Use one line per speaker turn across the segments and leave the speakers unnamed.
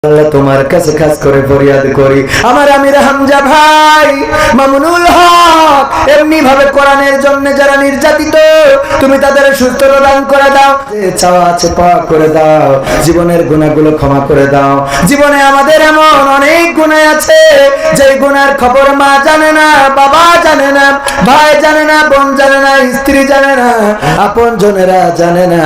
আল্লাহ তোমার কাছে খাস করে ফরিয়াদ করি, আমার আমির হামজা ভাই মামুনুল হক এমনি ভাবে কোরআনের জন্য যারা নির্যাতিত, তুমি তাদের সুস্থতা দান করে দাও, চাওয়া আছে পাওয়া করে দাও, জীবনের গুনাহগুলো ক্ষমা করে দাও। জীবনে আমাদের এমন অনেক গুনাহ আছে যে গুনার খবর মা জানে না, বাবা জানে না, ভাই জানে না, বোন জানে না, স্ত্রী জানে না, আপন জনেরা জানে না,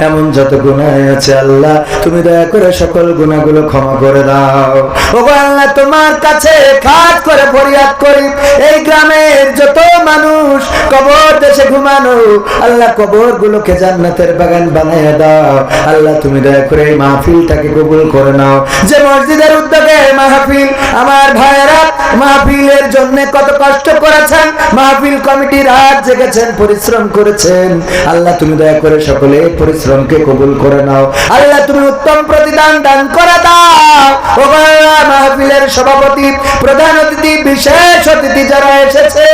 এমন যত গুনাহ আছে আল্লাহ তুমি দয়া করে সকল গুনাহগুলো ক্ষমা করে দাও। ওগো আল্লাহ তোমার কাছে খাস করে ফরিয়াদ করি, এই গ্রামের যত মানুষ কবর দেশে ঘুমানো, আল্লাহ কবর গুলোকে জান্নাতের বাগান বানাইয়া দাও। আল্লাহ তুমি দয়া করে এই মাহফিলটাকে কবুল করে নাও। যে মসজিদের উদ্যোগে মাহফিল, আমার ভাইয়েরা মাহফিলের জন্য কত কষ্ট করেছেন, মাহফিল কমিটি রাত জেগেছেন, পরিশ্রম করেছেন, আল্লাহ তুমি দয়া করে সকলে পরিশ্রমকে কবুল করে নাও। আল্লাহ তুমি উত্তম প্রতিদান দান করে দাও। ও আল্লাহ মাহফিলের সভাপতি, প্রধান অতিথি, বিশেষ অতিথি যারা এসেছে,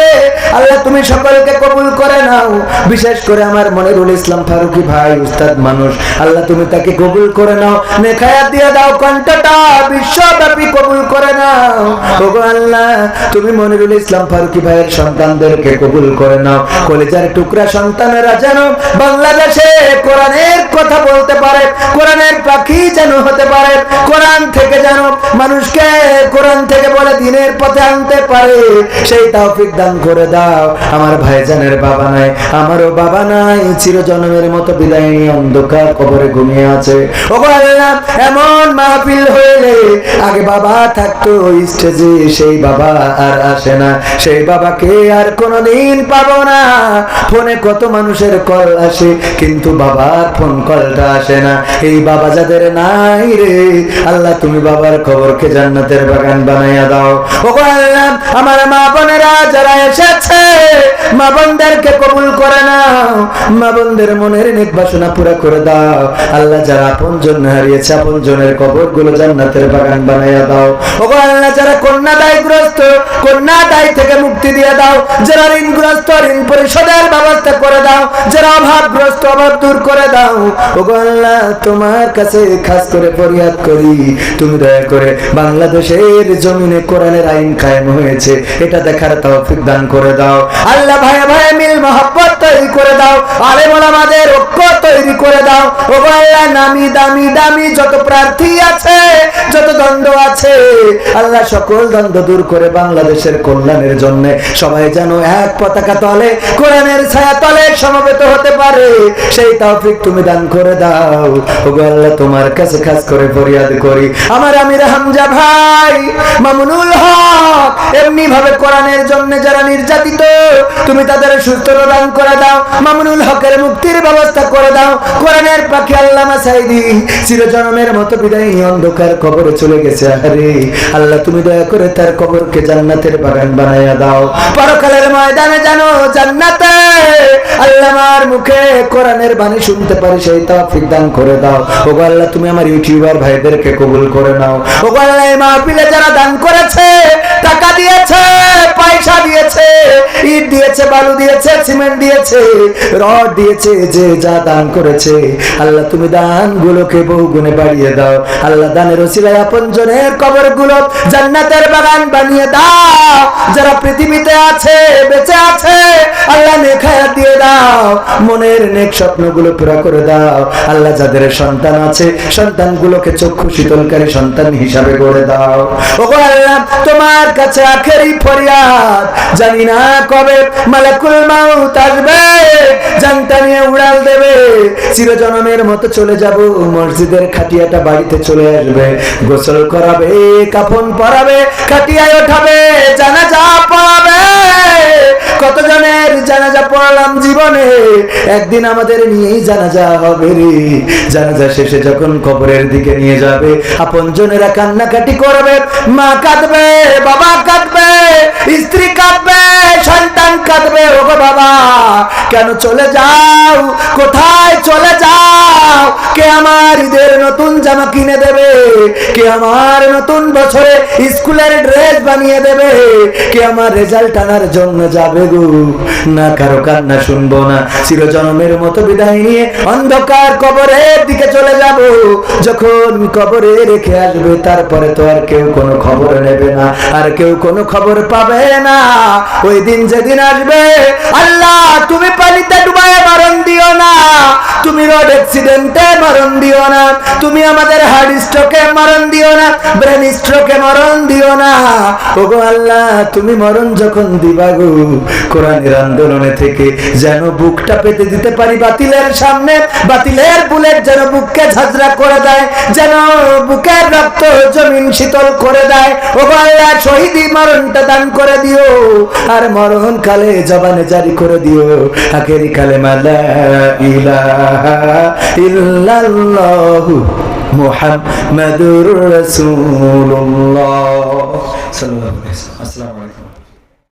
আল্লাহ তুমি সকলকে কবুল করে নাও। বিশেষ করে আমার মনিরুল ইসলাম ফারুকি ভাই উস্তাদ মানুষ, আল্লাহ তুমি তাকে কবুল করে নাও, নেখায়াত দিয়ে দাও, কণ্ঠটা বিশ্বব্যাপী কবুল করে নাও। ও আল্লাহ তুমি মনিরুল ইসলাম ফারুকি ভাইয়ের সন্তানদেরকে কবুল করে নাও। কলিজার টুকরা সন্তানেরা যেন বাংলাদেশে কোরআনের কথা বলতে পারে, কোরআনের পাখি যেন হতে পারে, কোরআন থেকে যেন মানুষকে কোরআন থেকে বলে দিনের পথে আনতে পারে, সেই তৌফিক দান করে দাও। আমার ভাইজানের বাবা নাই, আমারও বাবা নাই, চিরজন্মের মতো বিদায় নিয়ে অন্ধকার কবরে ঘুমিয়ে আছে। ও আল্লাহ এমন মাহফিল হইলে আগে বাবা থাকতো স্টেজে, সেই বাবা আর আসে না, সেই বাবাকে আর কোনোদিন পাবো না। ফোনে কত মানুষের কল আসে কিন্তু বাবার ফোন কলটা আসে না। এই বাবা যাদের নাই রে, আল্লাহ তুমি বাবার কবরকে জান্নাতের বাগান বানাইয়া দাও। ও আল্লাহ আমার মা বোনেরা যারা এসেছে, মা বোনদেরকে কবুল করে নাও, মা বোনদের মনের নেক বাসনা পুরা করে দাও। আল্লাহ যারা আপন জন হারিয়েছে, আপন জনের কবরগুলো জান্নাতের বাগান বানাইয়া দাও। ও আল্লাহ যারা কন্যা দায়গ্রস্ত, কন্যা দায় থেকে মুক্তি দিয়ে দাও। যারা ঋণগ্রস্ত, ঋণ পরিশোধের ব্যবস্থা করে দাও। যারা অভাবগ্রস্ত, অভাব দূর করে দাও। ও আল্লাহ তোমার কাছে খাস করে ফরিয়াদ করি, তুমি দয়া করে বাংলাদেশের জমিনে কোরআনের আইন কায়েম হয়েছে এটা দেখার তৌফিক দান করে দাও। আল্লাহ ভাই ভাই মিল মহব্বত তৈরি করে দাও, আলেম ওলামাদের ঐক্য তৈরি করে দাও। ও আল্লাহ নামি দামি দামি যত প্রার্থী আছে, যত দ্বন্দ্ব আছে, আল্লাহ সকল দ্বন্দ্ব দূর করে বাংলাদেশের কল্যাণের জন্য সবাই যেন এক পতাকা তলে, কোরআনের ছায়া তলে সমবেত হতে পারে, সেই তৌফিক তুমি দান করে দাও। ও আল্লাহ তোমার কাছে খাস করে ফরিয়াদ করি, আমার আমির হামজা ভাই মামুনুল হক এমনি ভাবে কোরআনের জন্য যারা নির্যাতিত, তুমি তাদের সুস্থতা দান করে দাও। মামুনুল হকের মুক্তির ব্যবস্থা করে দাও। কোরআনের পাখি আল্লামা সাইদি চিরজন্মের মতো বিদায় নিয়ে অন্ধকার কবরে চলে গেছে, আরে আল্লাহ তুমি দয়া করে তার কবরকে জান্নাতের বাগান বানাইয়া দাও। পরকালের ময়দানে জানো জান্নাতে আল্লামার মুখে কোরআনের বাণী শুনতে পারি, সেই তৌফিক দান করে দাও। ও আল্লাহ তুমি আমার ইউটিউবার ভাইদেরকে কবুল করে নাও। ও আল্লাহ এই মাহফিলে যারা দান করেছে, টাকা দিয়েছে, পয়সা দিয়েছে, ইট দিয়েছে, বালু দিয়েছে, সিমেন্ট দিয়েছে, রড দিয়েছে, যে যা দান করেছে, আল্লাহ তুমি দানগুলোকে বহু গুণে বাড়িয়ে দাও। আল্লাহ দানের ওসিলায় আপনজনের কবরগুলো জান্নাতের বাগান বানিয়ে দাও। যারা পৃথিবীতে আছে, বেঁচে আছে, আল্লাহ নেখায়াত দিয়ে দাও, মনের নেক স্বপ্নগুলো পুরা করে দাও। আল্লাহ যাদের সন্তান আছে, সন্তানগুলোকে চক্ষু শীতলকারী সন্তান হিসাবে গড়ে দাও। ওগো আল্লাহ তোমার কাছে আখেরি ফরিয়াদ, জানি না কবে মালাকুল মাউত আসবে, জানটা নিয়ে উড়াল দেবে, চিরজন্মের মতো চলে যাব, মসজিদের খাটিয়াটা বাড়িতে চলে আসবে, গোসল করাবে, কাফন পরাবে, খাটিয়ায় ওঠাবে, জানাজা পড়াবে। কতজনের জানাজা পড়লাম জীবনে, একদিন আমাদের নিয়েই জানাজা হবে রে। জানাজা শেষে যখন কবরের দিকে নিয়ে যাবে, আপনজনেরা কান্নাকাটি করবে, মা কাঁদবে, বাবা কাঁদবে, স্ত্রী কাঁদবে, সন্তান কাঁদবে। ওগো বাবা কেন চলে যাও, কোথায় চলে যাও? কে আমার ঈদের নতুন জামা কিনে দেবে? কে আমার নতুন বছরে স্কুলের ড্রেস বানিয়ে দেবে? কে আমার রেজাল্ট আনার জন্য যাবে? হবে গো, না কারো কান্না শুনবো না, চিরজন্মের মতো বিদায় নিয়ে অন্ধকার কবরের দিকে চলে যাব। যখন কবরে রেখে আসবে তারপরে তো আর কেউ কোনো খবর নেবে না, আর কেউ কোনো খবর পাবে না। ওই দিন যেদিন আসবে, আল্লাহ তুমি পানিতে ডুবায় মরণ দিও না, তুমি রোড অ্যাক্সিডেন্টে মরণ দিও না, তুমি আমাদের হার্ট স্ট্রোকে মরণ দিও না, ব্রেন স্ট্রোকে মরণ দিও না। ওগো আল্লাহ, তুমি মরণ যখন দিবা গো, কোরআনের আন্দোলনে থেকে যেন বুকটা পেতে দিতে পারি বাতিলের সামনে, বাতিলের বুলেট যেন বুককে ঝাঁঝরা করে দেয়, যেন বুকের রক্ত জমিন শীতল করে দেয়। ওগো আল্লাহ, শহীদি মরণটা দান করে দিও, আর মরণ কালে জবানে জারি করে দিও আখেরি কালেমা লা ইলাহা ইল্লাল্লাহু মুহাম্মাদুর রাসূলুল্লাহ সাল্লাল্লাহু আলাইহি ওয়াসাল্লাম। আসসালামু আলাইকুম।